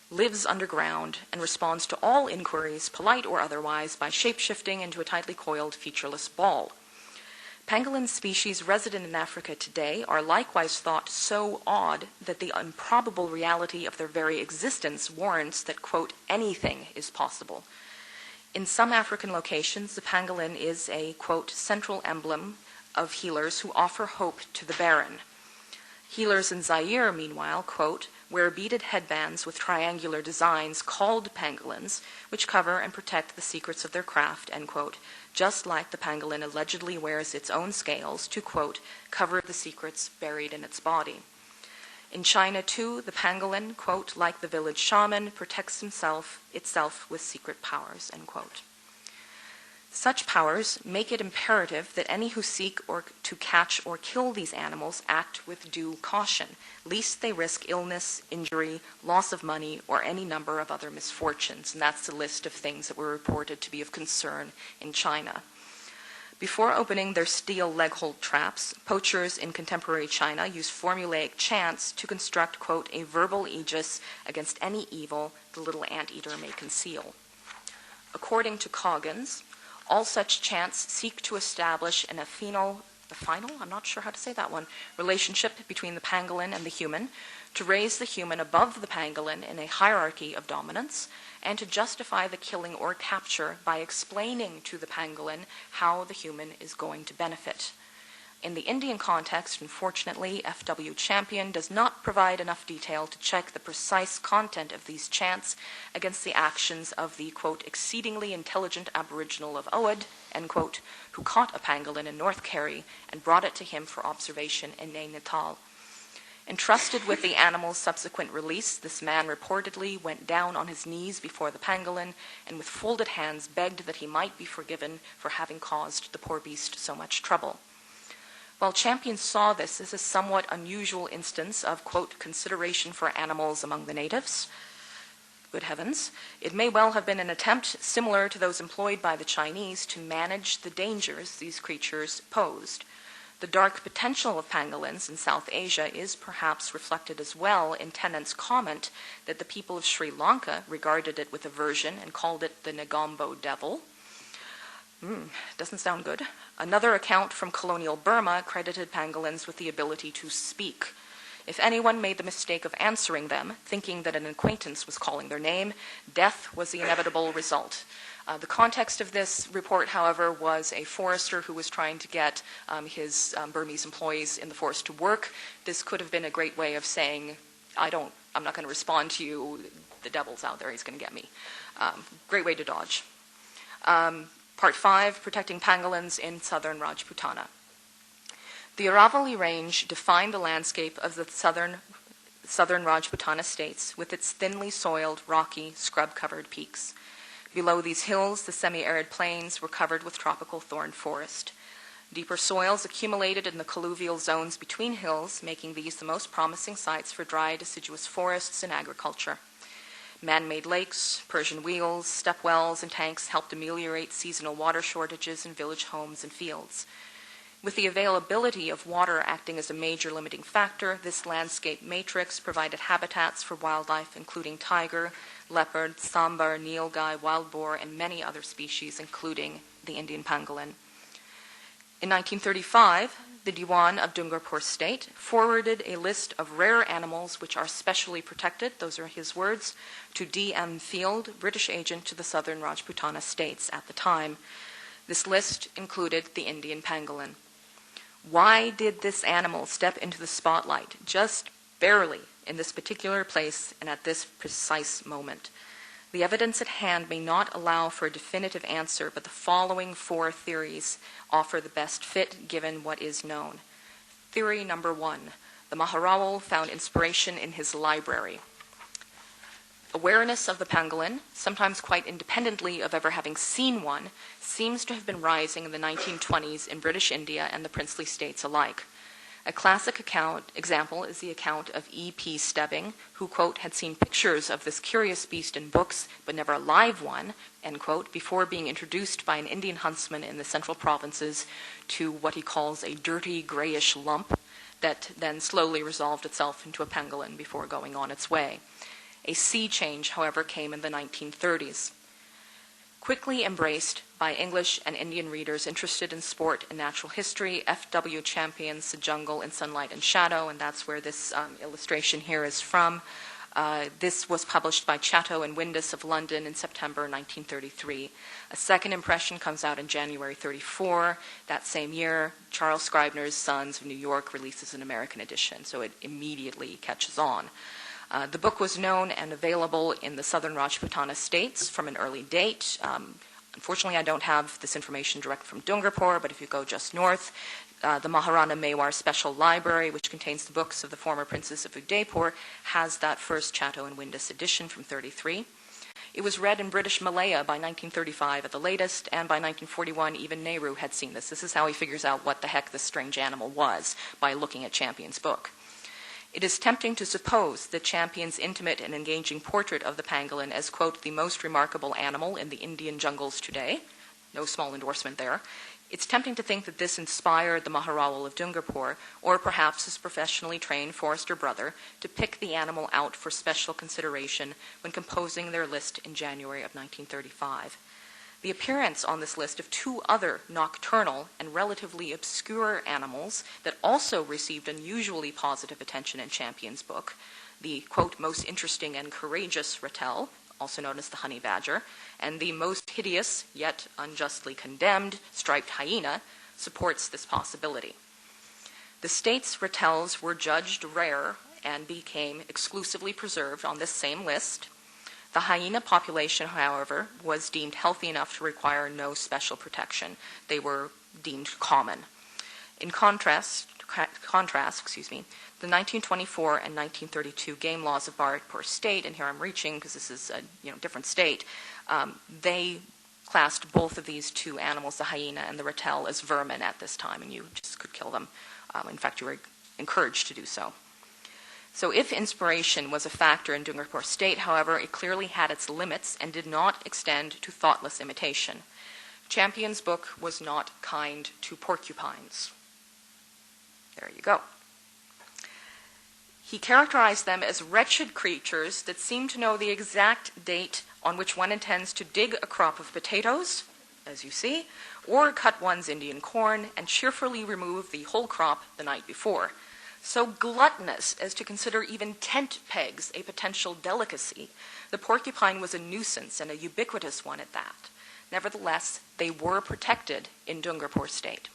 lives underground, and responds to all inquiries, polite or otherwise, by shape-shifting into a tightly coiled, featureless ball. Pangolin species resident in Africa today are likewise thought so odd that the improbable reality of their very existence warrants that, quote, anything is possible. In some African locations, the pangolin is a, quote, central emblem of healers who offer hope to the barren. Healers in Zaire, meanwhile, quote, wear beaded headbands with triangular designs called pangolins, which cover and protect the secrets of their craft, end quote, just like the pangolin allegedly wears its own scales to, quote, cover the secrets buried in its body. In China, too, the pangolin, quote, like the village shaman, protects itself with secret powers, end quote. Such powers make it imperative that any who seek to catch or kill these animals act with due caution, lest they risk illness, injury, loss of money, or any number of other misfortunes. And that's the list of things that were reported to be of concern in China. Before opening their steel leg-hold traps, poachers in contemporary China use formulaic chants to construct, quote, a verbal aegis against any evil the little anteater may conceal. According to Coggins, all such chants seek to establish an I'm not sure how to say that one, relationship between the pangolin and the human, to raise the human above the pangolin in a hierarchy of dominance, and to justify the killing or capture by explaining to the pangolin how the human is going to benefit. In the Indian context, unfortunately, F.W. Champion does not provide enough detail to check the precise content of these chants against the actions of the, quote, exceedingly intelligent aboriginal of Oudh, end quote, who caught a pangolin in North Kerry and brought it to him for observation in Nainital. Entrusted with the animal's subsequent release, this man reportedly went down on his knees before the pangolin and with folded hands begged that he might be forgiven for having caused the poor beast so much trouble. While Champion saw this as a somewhat unusual instance of, quote, consideration for animals among the natives, good heavens, it may well have been an attempt similar to those employed by the Chinese to manage the dangers these creatures posed. The dark potential of pangolins in South Asia is perhaps reflected as well in Tennant's comment that the people of Sri Lanka regarded it with aversion and called it the Negombo devil. Doesn't sound good. Another account from colonial Burma credited pangolins with the ability to speak. If anyone made the mistake of answering them, thinking that an acquaintance was calling their name, death was the inevitable result. The context of this report, however, was a forester who was trying to get his Burmese employees in the forest to work. This could have been a great way of saying, I'm not going to respond to you. The devil's out there. He's going to get me. Great way to dodge. Part 5, protecting pangolins in southern Rajputana. The Aravalli Range defined the landscape of the southern Rajputana states with its thinly soiled, rocky, scrub-covered peaks. Below these hills, the semi-arid plains were covered with tropical thorn forest. Deeper soils accumulated in the colluvial zones between hills, making these the most promising sites for dry deciduous forests and agriculture. Man-made lakes, Persian wheels, step wells, and tanks helped ameliorate seasonal water shortages in village homes and fields. With the availability of water acting as a major limiting factor, this landscape matrix provided habitats for wildlife including tiger, leopard, sambar, nilgai, wild boar, and many other species, including the Indian pangolin. In 1935, the Diwan of Dungarpur State forwarded a list of rare animals which are specially protected, those are his words, to D.M. Field, British agent to the southern Rajputana states at the time. This list included the Indian pangolin. Why did this animal step into the spotlight just barely in this particular place and at this precise moment? The evidence at hand may not allow for a definitive answer, but the following 4 theories offer the best fit given what is known. Theory number 1. The Maharawal found inspiration in his library. Awareness of the pangolin, sometimes quite independently of ever having seen one, seems to have been rising in the 1920s in British India and the princely states alike. A classic example is the account of E.P. Stebbing, who, quote, had seen pictures of this curious beast in books, but never a live one, end quote, before being introduced by an Indian huntsman in the central provinces to what he calls a dirty grayish lump that then slowly resolved itself into a pangolin before going on its way. A sea change, however, came in the 1930s. Quickly embraced by English and Indian readers interested in sport and natural history, F.W. Champion's The Jungle in Sunlight and Shadow, and that's where this illustration here is from, This was published by Chatto and Windus of London in September 1933. A second impression comes out in January 34. That same year, Charles Scribner's Sons of New York releases an American edition, so it immediately catches on. The book was known and available in the southern Rajputana states from an early date. Unfortunately, I don't have this information direct from Dungarpur, but if you go just north, the Maharana Mewar Special Library, which contains the books of the former princes of Udaipur, has that first Chatto and Windus edition from 33. It was read in British Malaya by 1935 at the latest, and by 1941 even Nehru had seen this. This is how he figures out what the heck this strange animal was, by looking at Champion's book. It is tempting to suppose that Champion's intimate and engaging portrait of the pangolin as, quote, the most remarkable animal in the Indian jungles today, no small endorsement there, it's tempting to think that this inspired the Maharawal of Dungarpur, or perhaps his professionally trained forester brother, to pick the animal out for special consideration when composing their list in January of 1935. The appearance on this list of two other nocturnal and relatively obscure animals that also received unusually positive attention in Champion's book, the, quote, most interesting and courageous ratel, also known as the honey badger, and the most hideous, yet unjustly condemned, striped hyena, supports this possibility. The state's ratels were judged rare and became exclusively preserved on this same list. The hyena population, however, was deemed healthy enough to require no special protection. They were deemed common. In contrast, the 1924 and 1932 game laws of Bharatpur state, and here I'm reaching because this is a different state, they classed both of these two animals, the hyena and the ratel, as vermin at this time, and you just could kill them. In fact, you were encouraged to do so. So if inspiration was a factor in Dungarpur state, however, it clearly had its limits and did not extend to thoughtless imitation. Champion's book was not kind to porcupines. There you go. He characterized them as wretched creatures that seem to know the exact date on which one intends to dig a crop of potatoes, as you see, or cut one's Indian corn and cheerfully remove the whole crop the night before. So gluttonous as to consider even tent pegs a potential delicacy, the porcupine was a nuisance and a ubiquitous one at that. Nevertheless, they were protected in Dungarpur state.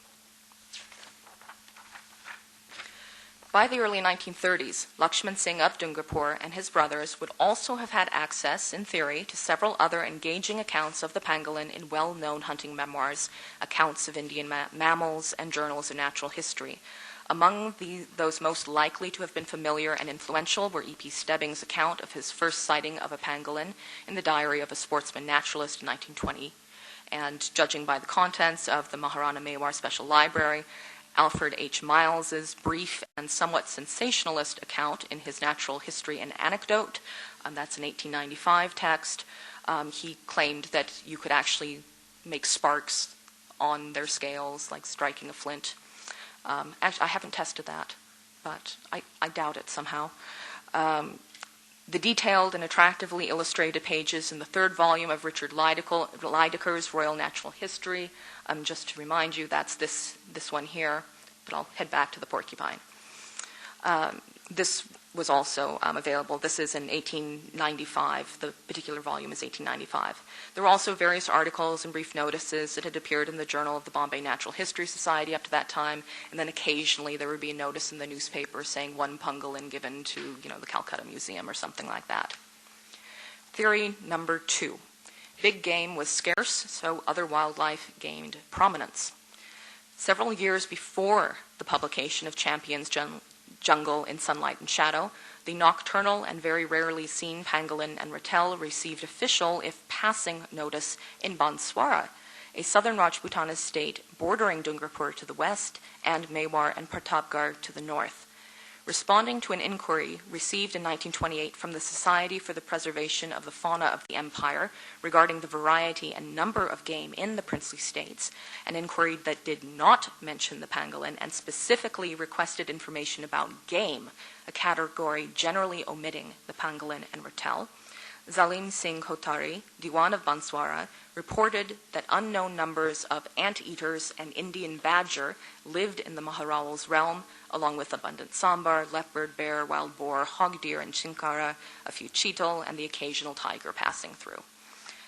By the early 1930s, Lakshman Singh of Dungarpur and his brothers would also have had access, in theory, to several other engaging accounts of the pangolin in well-known hunting memoirs, accounts of Indian mammals, and journals of natural history. Among those most likely to have been familiar and influential were E.P. Stebbing's account of his first sighting of a pangolin in the Diary of a Sportsman Naturalist in 1920, and judging by the contents of the Maharana Mewar Special Library, Alfred H. Miles's brief and somewhat sensationalist account in his Natural History and Anecdote, that's an 1895 text. He claimed that you could actually make sparks on their scales, like striking a flint. Actually, I haven't tested that, but I doubt it somehow. The detailed and attractively illustrated pages in the third volume of Richard Lydeker's Royal Natural History, just to remind you, that's this one here, but I'll head back to the porcupine. This was also available. This is in 1895. The particular volume is 1895. There were also various articles and brief notices that had appeared in the Journal of the Bombay Natural History Society up to that time, and then occasionally there would be a notice in the newspaper saying one pangolin given to, the Calcutta Museum or something like that. Theory number 2. Big game was scarce, so other wildlife gained prominence. Several years before the publication of Champion's Jungle in Sunlight and Shadow, the nocturnal and very rarely seen pangolin and ratel received official, if passing, notice in Banswara, a southern Rajputana state bordering Dungarpur to the west and Mewar and Pratapgarh to the north. Responding to an inquiry received in 1928 from the Society for the Preservation of the Fauna of the Empire regarding the variety and number of game in the princely states, an inquiry that did not mention the pangolin and specifically requested information about game, a category generally omitting the pangolin and ratel, Zalim Singh Kotari, Diwan of Banswara, reported that unknown numbers of anteaters and Indian badger lived in the Maharawal's realm, along with abundant sambar, leopard, bear, wild boar, hog deer, and chinkara, a few cheetal, and the occasional tiger passing through.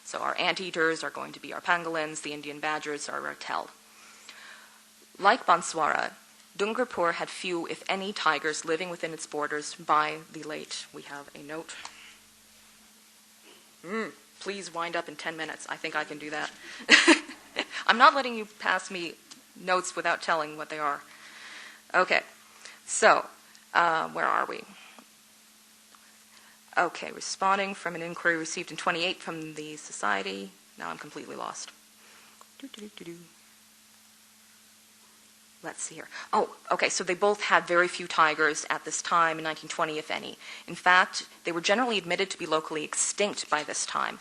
So our anteaters are going to be our pangolins, the Indian badgers are our tel. Like Banswara, Dungarpur had few, if any, tigers living within its borders by the late. We have a note. Please wind up in 10 minutes. I think I can do that. I'm not letting you pass me notes without telling what they are. Okay, so where are we? Okay, responding from an inquiry received in 28 from the Society. Now I'm completely lost. Let's see here. Oh, okay, so they both had very few tigers at this time in 1920, if any. In fact, they were generally admitted to be locally extinct by this time.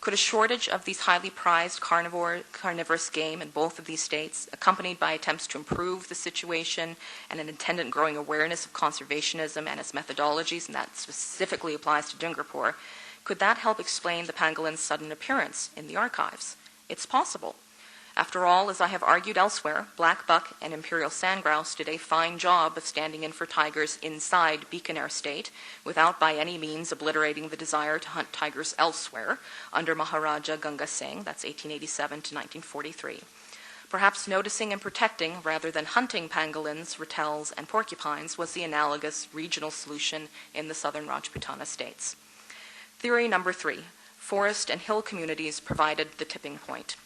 Could a shortage of these highly prized carnivorous game in both of these states, accompanied by attempts to improve the situation and an attendant growing awareness of conservationism and its methodologies, and that specifically applies to Dungarpur, could that help explain the pangolin's sudden appearance in the archives? It's possible. After all, as I have argued elsewhere, black buck and imperial sandgrouse did a fine job of standing in for tigers inside Bikaner State, without by any means obliterating the desire to hunt tigers elsewhere, under Maharaja Ganga Singh, that's 1887 to 1943. Perhaps noticing and protecting, rather than hunting pangolins, ratels, and porcupines, was the analogous regional solution in the southern Rajputana states. Theory number 3, forest and hill communities provided the tipping point.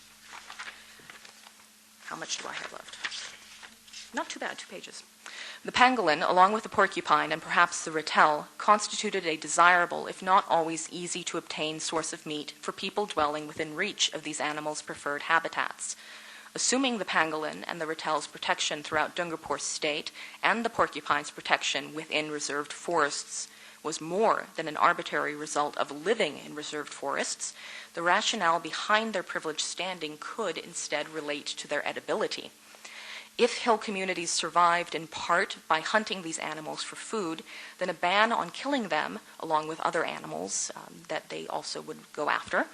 How much do I have left? Not too bad, 2 pages. The pangolin, along with the porcupine and perhaps the ratel, constituted a desirable, if not always easy to obtain, source of meat for people dwelling within reach of these animals' preferred habitats. Assuming the pangolin and the ratel's protection throughout Dungarpur state and the porcupine's protection within reserved forests was more than an arbitrary result of living in reserved forests, the rationale behind their privileged standing could instead relate to their edibility. If hill communities survived in part by hunting these animals for food, then a ban on killing them, along with other animals that they also would go after,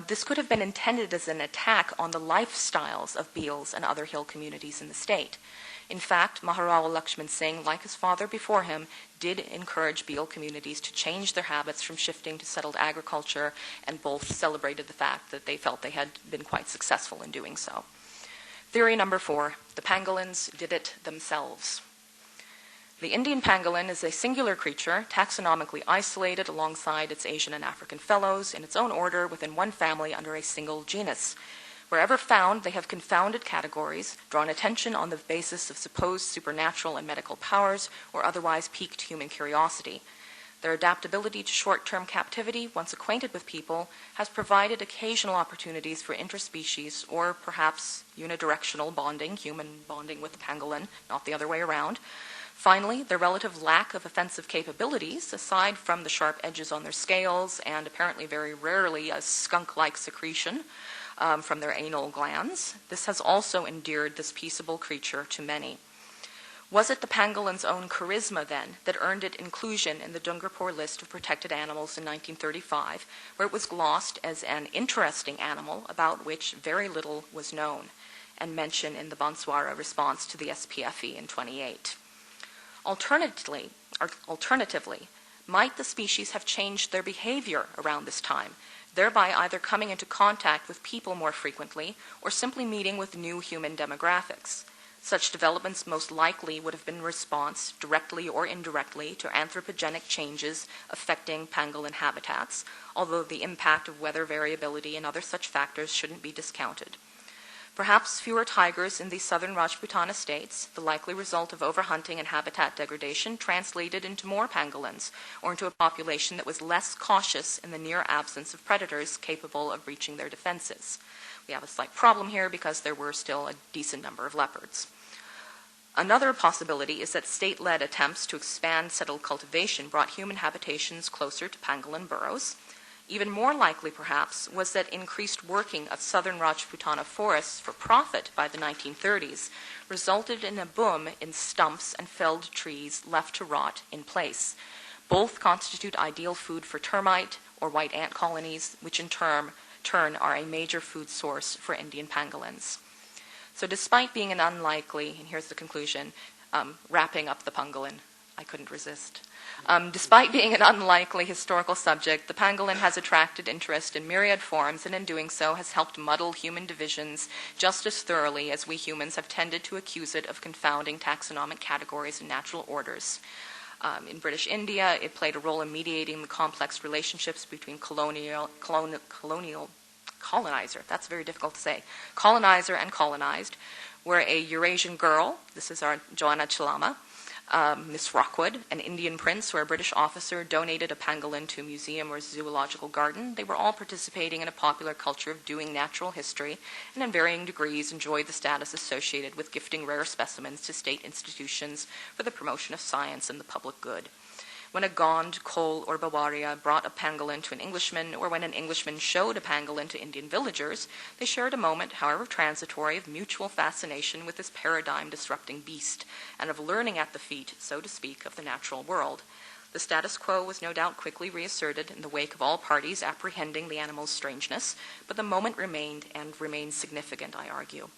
this could have been intended as an attack on the lifestyles of Beals and other hill communities in the state. In fact, Maharaja Lakshman Singh, like his father before him, did encourage Beel communities to change their habits from shifting to settled agriculture, and both celebrated the fact that they felt they had been quite successful in doing so. Theory number 4, the pangolins did it themselves. The Indian pangolin is a singular creature, taxonomically isolated alongside its Asian and African fellows in its own order within one family under a single genus. Wherever found, they have confounded categories, drawn attention on the basis of supposed supernatural and medical powers, or otherwise piqued human curiosity. Their adaptability to short-term captivity, once acquainted with people, has provided occasional opportunities for interspecies or perhaps unidirectional bonding, human bonding with the pangolin, not the other way around. Finally, their relative lack of offensive capabilities, aside from the sharp edges on their scales and apparently very rarely a skunk-like secretion from their anal glands, this has also endeared this peaceable creature to many. Was it the pangolin's own charisma, then, that earned it inclusion in the Dungarpur list of protected animals in 1935, where it was glossed as an interesting animal about which very little was known, and mentioned in the Banswara response to the SPFE in 28? Alternatively, might the species have changed their behavior around this time, thereby either coming into contact with people more frequently or simply meeting with new human demographics? Such developments most likely would have been in response, directly or indirectly, to anthropogenic changes affecting pangolin habitats, although the impact of weather variability and other such factors shouldn't be discounted. Perhaps fewer tigers in these southern Rajputana states, the likely result of overhunting and habitat degradation, translated into more pangolins, or into a population that was less cautious in the near absence of predators capable of breaching their defenses. We have a slight problem here because there were still a decent number of leopards. Another possibility is that state-led attempts to expand settled cultivation brought human habitations closer to pangolin burrows. Even more likely, perhaps, was that increased working of southern Rajputana forests for profit by the 1930s resulted in a boom in stumps and felled trees left to rot in place. Both constitute ideal food for termite or white ant colonies, which in turn are a major food source for Indian pangolins. So despite being an unlikely, and here's the conclusion, wrapping up the pangolin, I couldn't resist. Despite being an unlikely historical subject, the pangolin has attracted interest in myriad forms, and in doing so has helped muddle human divisions just as thoroughly as we humans have tended to accuse it of confounding taxonomic categories and natural orders. In British India, it played a role in mediating the complex relationships between colonizer, that's very difficult to say, colonizer and colonized, where a Eurasian girl, this is our Joanna Chalama, Miss Rockwood, an Indian prince or a British officer donated a pangolin to a museum or zoological garden. They were all participating in a popular culture of doing natural history, and in varying degrees enjoyed the status associated with gifting rare specimens to state institutions for the promotion of science and the public good. When a Gond, Cole, or Bawaria brought a pangolin to an Englishman, or when an Englishman showed a pangolin to Indian villagers, they shared a moment, however transitory, of mutual fascination with this paradigm-disrupting beast, and of learning at the feet, so to speak, of the natural world. The status quo was no doubt quickly reasserted in the wake of all parties apprehending the animal's strangeness, but the moment remained and remains significant, I argue.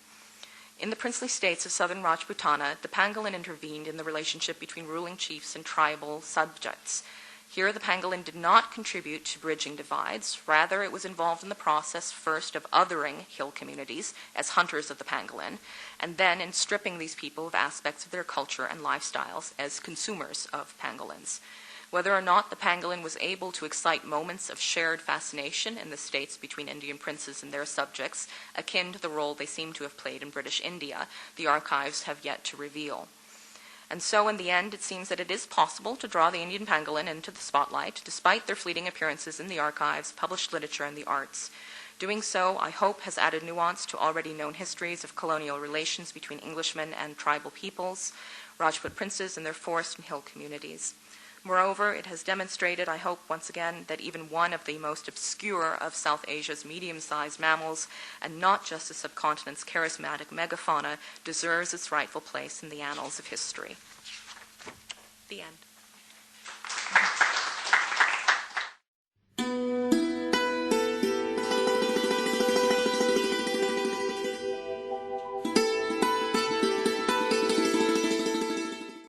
In the princely states of southern Rajputana, the pangolin intervened in the relationship between ruling chiefs and tribal subjects. Here, the pangolin did not contribute to bridging divides. Rather, it was involved in the process first of othering hill communities as hunters of the pangolin, and then in stripping these people of aspects of their culture and lifestyles as consumers of pangolins. Whether or not the pangolin was able to excite moments of shared fascination in the states between Indian princes and their subjects, akin to the role they seem to have played in British India, the archives have yet to reveal. And so, in the end, it seems that it is possible to draw the Indian pangolin into the spotlight, despite their fleeting appearances in the archives, published literature, and the arts. Doing so, I hope, has added nuance to already known histories of colonial relations between Englishmen and tribal peoples, Rajput princes and their forest and hill communities. Moreover, it has demonstrated, I hope once again, that even one of the most obscure of South Asia's medium-sized mammals, and not just the subcontinent's charismatic megafauna, deserves its rightful place in the annals of history. The end.